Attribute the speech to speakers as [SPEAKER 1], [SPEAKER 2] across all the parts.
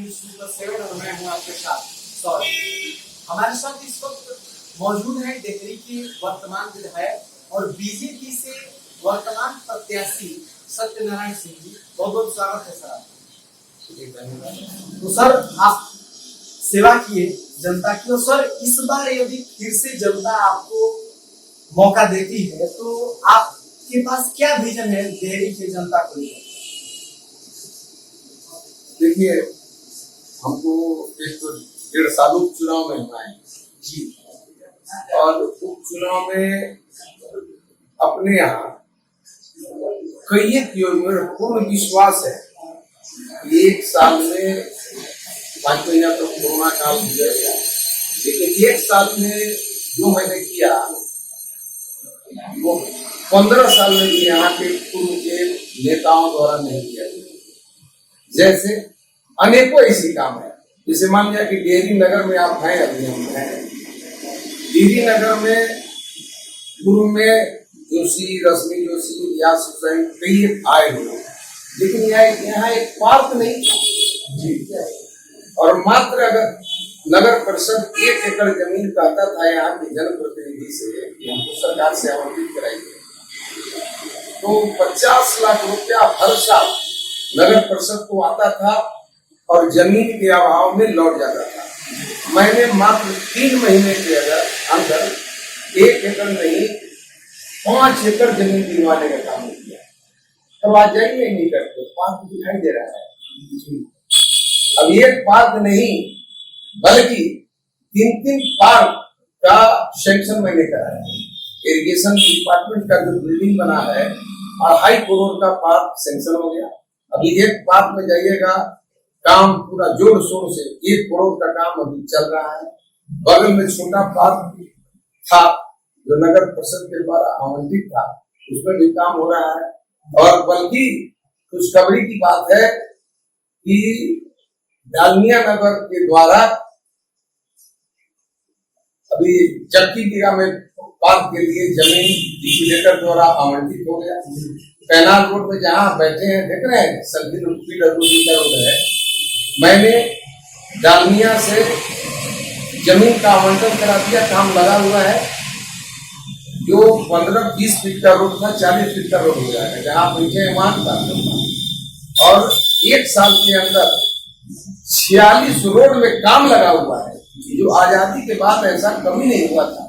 [SPEAKER 1] News super 7 और मैं हूं आपके साथ सॉरी। हमारे साथ इस वक्त मौजूद है डेहरी के वर्तमान विधायक और बीजेपी से वर्तमान प्रत्याशी सत्यनारायण सिंह जी। बहुत बहुत स्वागत है सर आपका। तो सर आप सेवा किए जनता की, और सर इस बार यदि फिर से जनता आपको मौका देती है तो आपके पास क्या विजन है डेहरी की जनता को लेकर?
[SPEAKER 2] देखिए, हमको एक तो 1.5 साल उपचुनाव में हुआ है
[SPEAKER 1] जी,
[SPEAKER 2] और उपचुनाव में अपने यहाँ कई योजनाओं में पूर्ण विश्वास है। 1 साल में 5 महीना तो कोरोना काल गुजर गया, लेकिन 1 साल में जो मैंने किया वो 15 साल में भी यहाँ के पूर्व के नेताओं द्वारा नहीं किया गया। जैसे अनेकों ऐसी काम है, जैसे मान लिया कि डेहरी नगर में आप हैं, अभी हम हैं डेहरी नगर में पूर्व में जोशी, रश्मि जोशी या कई आए हुए, लेकिन यहाँ एक पार्क नहीं जी। और मात्र अगर नगर परिषद 1 एकड़ जमीन कहता था यहाँ के जनप्रतिनिधि से कि हमको सरकार से आवंटित कराइए, तो 50 लाख रुपया हर साल नगर परिषद को आता था और जमीन के अभाव में लौट जाता था। मैंने मात्र 3 महीने के अंदर 1 एकड़ नहीं 5 एकड़ जमीन दिलवाने का काम किया। तब आज जाइए नहीं करते, पार्क दिखाई दे रहा है। अब एक पार्क नहीं बल्कि 3 पार्क का सैंक्शन मैंने कराया। इरिगेशन डिपार्टमेंट का जो बिल्डिंग बना है 2.5 करोड़ का पार्क सैंक्शन हो गया। अभी एक पार्क में जाइएगा, काम पूरा जोर शोर से 1 करोड़ का काम अभी चल रहा है। बगल में छोटा पार्क था जो नगर परिषद के द्वारा आवंटित था, उसमें भी काम हो रहा है। और बल्कि खुशखबरी की बात है कि डालमिया नगर के द्वारा अभी चक्की दिया में पार्क के लिए जमीन लिक्विडेटर द्वारा आवंटित हो गया। कैनाल रोड में जहाँ बैठे हैं देख रहे हैं, सल्फी रोड है। मैंने डालमिया से जमीन का आवंटन करा दिया, काम लगा हुआ है। जो 15-20 फीट का रोड था 40 फीट का रोड हो जाएगा, जहाँ बैठे हैं वहां। और 1 साल के अंदर 46 रोड में काम लगा हुआ है, जो आजादी के बाद ऐसा कभी नहीं हुआ था।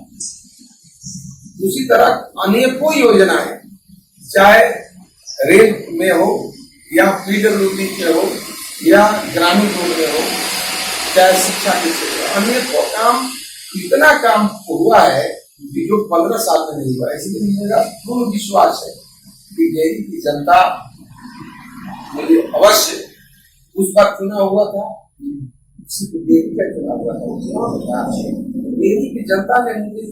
[SPEAKER 2] उसी तरह अनेकों योजनाएं, चाहे रेल में हो या पीडब्ल्यूडी में हो या ग्रामीण रोड में हो, चाहे शिक्षा के क्षेत्र में, अनेकों काम, इतना काम हुआ है कि जो 15 साल में नहीं हुआ। इसलिए मेरा पूर्ण विश्वास है कि डेहरी की जनता मुझे अवश्य, उस बार चुनाव हुआ था, डेहरी का चुनाव हुआ था, डेहरी की जनता ने मुझे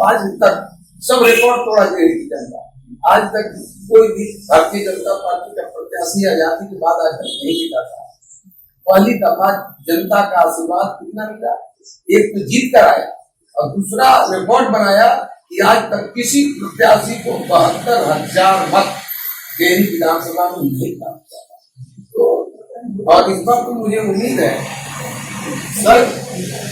[SPEAKER 2] आज तक सब रिकॉर्ड तोड़ा। डेहरी की जनता आज तक कोई भी भारतीय जनता पार्टी का प्रत्याशी आजादी के बाद आज तक नहीं जीता था। पहली दफा जनता का आशीर्वाद कितना मिला, एक तो जीत कर आया और दूसरा रिकॉर्ड बनाया कि आज तक किसी प्रत्याशी को 72,000 मत डेहरी विधानसभा में नहीं प्राप्त किया। तो और इस बार तो मुझे उम्मीद है
[SPEAKER 1] सर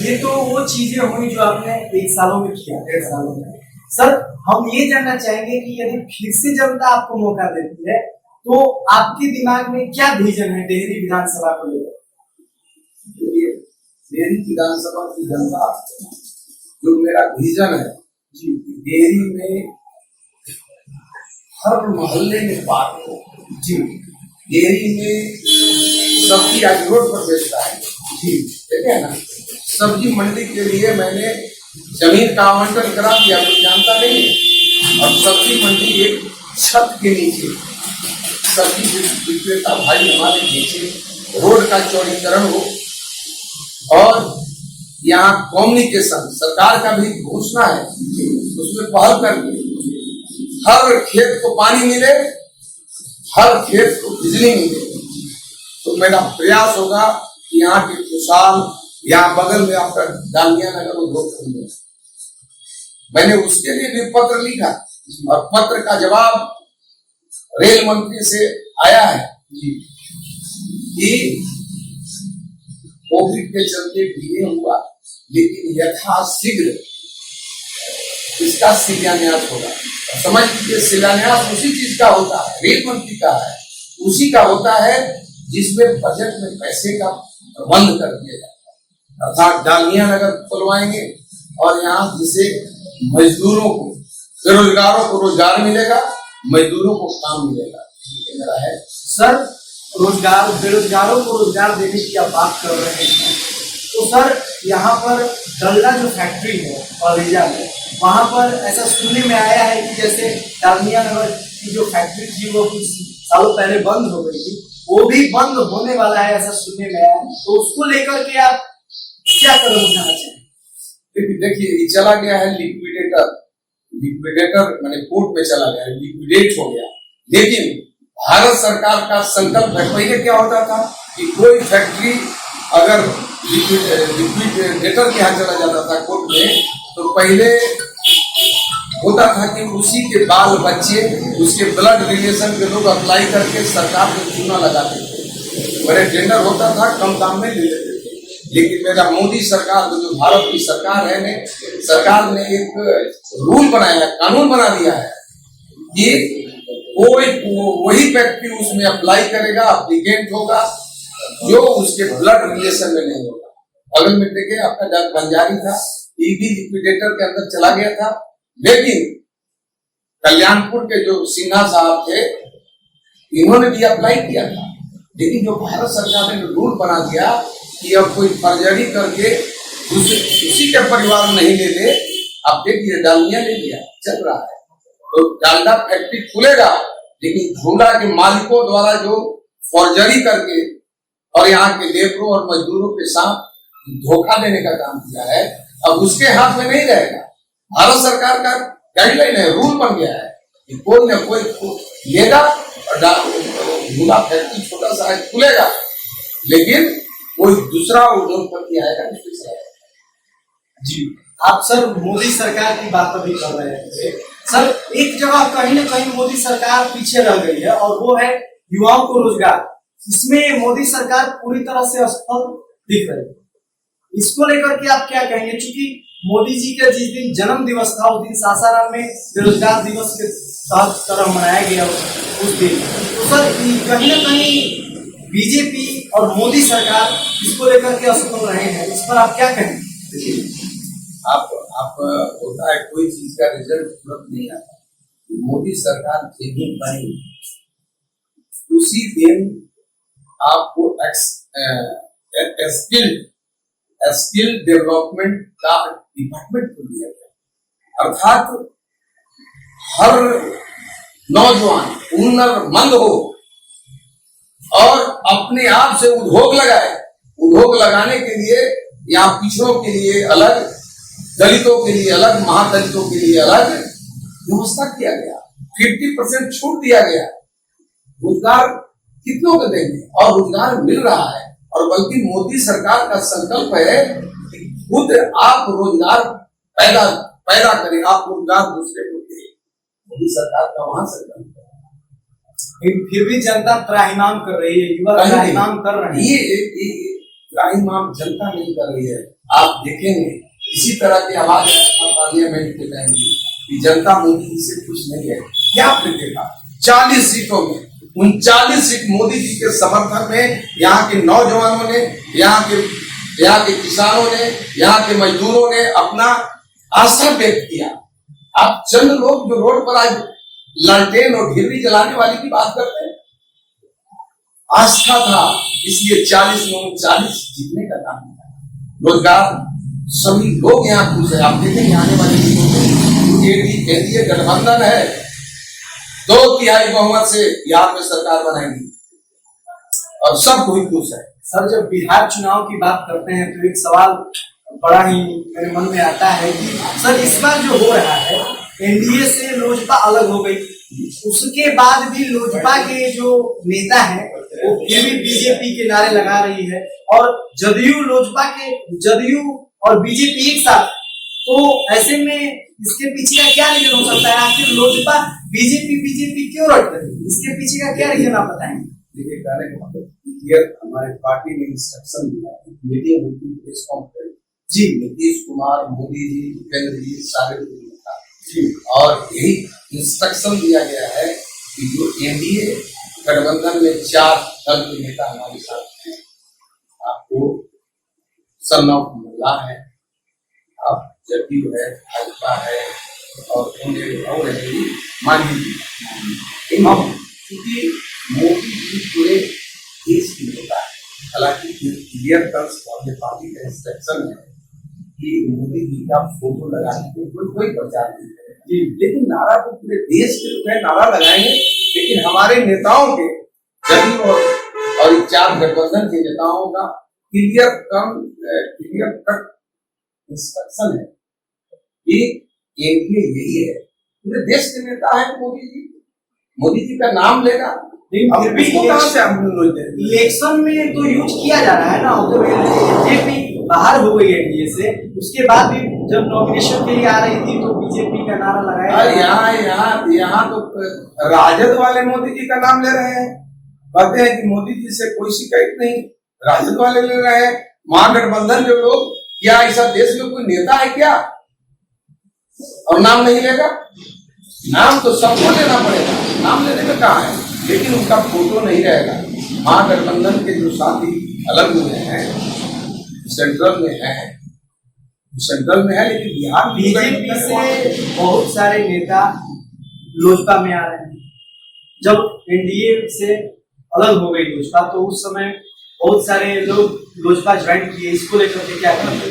[SPEAKER 1] ये तो वो चीजें हुई जो आपने 1 सालों में किया, 1.5 सालों में। सर हम ये जानना चाहेंगे कि यदि फिर से जनता आपको मौका देती है तो आपके दिमाग में क्या विजन है डेहरी विधानसभा को लेकर?
[SPEAKER 2] डेहरी विधानसभा की जनता, जो मेरा विजन है जी, डेहरी में हर मोहल्ले में पार्क हो जी। डेहरी में सब्जी आज रोड पर बेचता है जी, देखे ना। सब्जी मंडी के लिए मैंने जमीन का आवंटन करा दिया, कोई जानता नहीं है। और सब्जी मंडी एक छत के नीचे सब्जी विक्रेता भाई हमारे नीचे, रोड का चौड़ीकरण हो और यहाँ कम्युनिकेशन, सरकार का भी घोषणा है, उसमें पहल करके हर खेत को पानी मिले, हर खेत को बिजली मिले। तो मेरा प्रयास होगा कि यहाँ के खुशहाल, यहाँ बगल में आपका डालमिया नगर उद्योग खंड, मैंने उसके लिए भी पत्र लिखा और पत्र का जवाब रेल मंत्री से आया है कि कोविड के चलते डिले हुआ, लेकिन यथाशीघ्र इसका शिलान्यास होगा। समझ लीजिए शिलान्यास उसी चीज का होता है, रेल मंत्री का है, उसी का होता है जिसमें बजट में पैसे का प्रबंध कर दिया जाता है। अर्थात डालमिया नगर खुलवाएंगे और यहाँ जिसे मजदूरों को, बेरोजगारों को रोजगार मिलेगा, मजदूरों को काम मिलेगा। ये मेरा है
[SPEAKER 1] सर। रोजगार, बेरोजगारों को रोजगार देने की आप बात कर रहे हैं, तो सर यहाँ पर डल्ला जो फैक्ट्री है औरैया में, वहाँ पर ऐसा सुनने में आया है कि जैसे डालमिया नगर की जो फैक्ट्री थी वो कुछ सालों पहले बंद हो गई थी, वो भी बंद होने वाला है, ऐसा सुनने में आया है। तो उसको लेकर के आप क्या कदम उठाना चाहिए?
[SPEAKER 2] देखिए ये चला गया है लिक्विडेटर मैंने कोर्ट में चला गया है, लिक्विडेट हो गया। लेकिन भारत सरकार का संकल्प है, पहले क्या होता था कि कोई फैक्ट्री अगर लिक्विडेटर के यहाँ चला जाता था कोर्ट में, तो पहले होता था कि उसी के बाल बच्चे, उसके ब्लड रिलेशन के लोग अप्लाई करके सरकार को चूना लगाते थे, बड़े टेंडर होता था, कम दाम में ले लेते थे। लेकिन मेरा मोदी सरकार, जो भारत की सरकार है ने, सरकार ने एक रूल बनाया, कानून बना दिया है कि कोई वही फैक्ट्री उसमें अप्लाई करेगा, एप्लीकेंट होगा जो उसके ब्लड रिलेशन में नहीं होगा। बगल में देखे आपका बंजारी था, ये भी लिक्विडेटर के अंदर चला गया था। लेकिन कल्याणपुर के जो सिन्हा साहब थे, इन्होंने भी अप्लाई किया था। लेकिन जो भारत सरकार ने रूल बना दिया कि अब कोई फर्जरी करके उसी के परिवार नहीं ले ले, अब देखिए डालमिया ले लिया, चल रहा है। तो डालडा फैक्ट्री खुलेगा, लेकिन झूला के मालिकों द्वारा जो फर्जरी करके और यहाँ के लेबरों और मजदूरों के साथ धोखा देने का काम किया है, अब उसके हाथ में नहीं रहेगा। भारत सरकार का गाइडलाइन है, रूल बन गया है कि कोई ना कोई लेगा और झूला फैक्ट्री छोटा सा खुलेगा, लेकिन कोई दूसरा उद्योगपति आएगा नहीं।
[SPEAKER 1] जी, आप सर मोदी सरकार की बात अभी कर रहे हैं सर। एक जगह कहीं ना कहीं मोदी सरकार पीछे रह गई है और वो है युवाओं को रोजगार। इसमें मोदी सरकार पूरी तरह से असफल दिख रही है। इसको लेकर के आप क्या कहेंगे? क्योंकि मोदी जी का जिस दिन जन्म दिवस था, उस दिन सासाराम में बेरोजगार दिवस के तरह मनाया गया उस दिन। तो सर कहीं ना कहीं बीजेपी और मोदी सरकार इसको लेकर के असफल रहे हैं, इस पर आप क्या कहेंगे?
[SPEAKER 2] आप होता है कोई चीज का रिजल्ट तुरंत नहीं आता। मोदी सरकार जिस दिन बनी उसी दिन आपको स्किल डेवलपमेंट का डिपार्टमेंट खोल दिया गया। अर्थात हर नौजवान हुनरमंद हो और अपने आप से उद्योग लगाए। उद्योग लगाने के लिए यहाँ पिछड़ों के लिए अलग, दलितों के लिए अलग, महादलितों के लिए अलग व्यवस्था किया गया। 50% छूट दिया गया। रोजगार कितनों को देंगे और रोजगार मिल रहा है। और बल्कि मोदी सरकार का संकल्प है कि खुद आप रोजगार पैदा करें, आप रोजगार दूसरे को दें। मोदी सरकार का वहां संकल्प है।
[SPEAKER 1] फिर भी जनता त्राहिमाम कर रही है, युवा त्राहिमाम कर रहे हैं।
[SPEAKER 2] ये त्राहिमाम जनता नहीं कर रही है। आप देखेंगे इसी तरह की आवाज आया था पार्लियामेंट के टाइम में कि जनता मोदी जी से खुश नहीं है। क्या आपने देखा? 40 सीटों में 39 सीट मोदी जी के समर्थन में यहाँ के नौजवानों ने, यहाँ के किसानों ने, यहाँ के मजदूरों ने अपना आस्था व्यक्त किया। आप चंद लोग जो रोड पर आज लालटेन और घिरनी जलाने वाली की बात करते हैं, आस्था था, इसलिए 40 में 39 जीतने का काम किया। रोजगार सभी लोग यहाँ खुश है। आप देखेंगे आने वाली एनडीए गठबंधन है, 2/3 बहुमत से बिहार में सरकार बनाएंगी और सब कोई खुश है।
[SPEAKER 1] सर जब बिहार चुनाव की बात करते हैं तो एक सवाल बड़ा ही मेरे मन में आता है कि सर इस बार जो हो रहा है, एनडीए से लोजपा अलग हो गई, उसके बाद भी लोजपा के जो नेता हैं वो फिर भी बीजेपी के नारे लगा रही है और जदयू और बीजेपी एक साथ। तो ऐसे में इसके पीछे का क्या रीजन हो सकता है? आखिर लोजपा बीजेपी क्यों रट रही है? इसके पीछे का क्या रीजन आप बताएंगे?
[SPEAKER 2] देखिए कहने का मतलब क्लियर हमारे पार्टी ने इंस्ट्रक्शन दिया है, मीडिया में प्रेस कॉन्फ्रेंस जी नीतीश कुमार, मोदी जी, भूपेंद्र जी सारे नेता जी, और यही इंस्ट्रक्शन दिया गया है कि जो एनडीए गठबंधन में 4 दल के नेता हमारे साथ हैं, आपको सन ऑफ महिला है, आप जदयू है, भाजपा है और मांझी जी, क्योंकि मोदी जी पूरे देश की नेता है। हालांकि क्लियर टर्म्स वाले पार्टी का इंस्ट्रक्शन है कि मोदी जी का फोटो लगाने के कोई प्रचार नहीं करेगा, लेकिन नारा तो पूरे देश के लोग हैं, नारा लगाएंगे, लेकिन हमारे नेताओं के जदयू और 4 गठबंधन के नेताओं का क्लियर कट इंस्ट्रक्शन है कि एनडीए यही है, पूरे देश के नेता है मोदी जी का नाम लेगा।
[SPEAKER 1] फिर भी इलेक्शन में तो यूज किया जा रहा है ना, तो बीजेपी बाहर हो गई एनडीए से, उसके बाद भी जब नॉमिनेशन के लिए आ रही थी तो बीजेपी का नारा लगाया।
[SPEAKER 2] यहाँ तो राजद वाले मोदी जी का नाम ले रहे हैं, कहते हैं कि मोदी जी से कोई शिकायत नहीं, राजद वाले ले रहे हैं, महागठबंधन जो लोग, क्या ऐसा देश में कोई नेता है क्या और नाम नहीं लेगा? नाम तो सबको लेना पड़ेगा, नाम लेने में कहाँ है, लेकिन उनका फोटो नहीं रहेगा। महागठबंधन के जो साथी अलग में हैं, सेंट्रल में है, लेकिन बिहार
[SPEAKER 1] बीजेपी से बहुत सारे नेता लोजपा में आ रहे हैं। जब एनडीए से अलग हो गई लोजपा तो उस समय बहुत सारे लोग लोजपा ज्वाइन किए, इसको लेकर के क्या करते?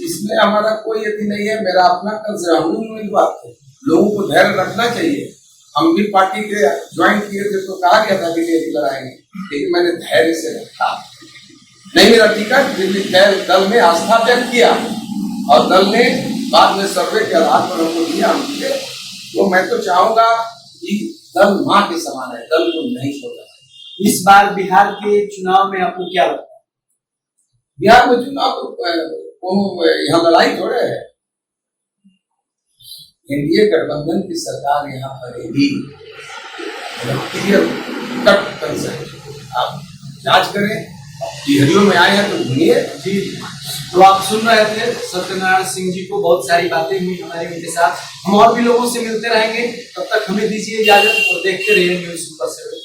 [SPEAKER 2] इसमें हमारा कोई यदि नहीं है, मेरा अपना कंसर्न बात है, लोगों को धैर्य रखना चाहिए। हम भी पार्टी के ज्वाइन किए थे तो कहा गया था दिल्ली लड़ाएंगे, लेकिन मैंने धैर्य से रखा, नहीं मेरा टिकट, दिल्ली दल में आस्था व्यक्त किया और दल ने बाद में सर्वे के आधार पर हमको दिया। तो मैं तो चाहूंगा कि दल माँ के समान है, दल को नहीं छोड़ना चाहिए।
[SPEAKER 1] इस बार बिहार के चुनाव में आपको क्या लगता है?
[SPEAKER 2] बिहार में चुनाव तो यहाँ लड़ाई थोड़े है, एनडीए गठबंधन की सरकार यहाँ पर आप जांच करें, तिहरियों में आए हैं तो सुनिए
[SPEAKER 1] जी। तो आप सुन रहे थे सत्यनारायण सिंह जी को, बहुत सारी बातें हुई हमारे उनके साथ, हम और भी लोगों से मिलते रहेंगे, तब तक हमें दीजिए इजाजत और देखते रहिए न्यूज़ सुपर 7।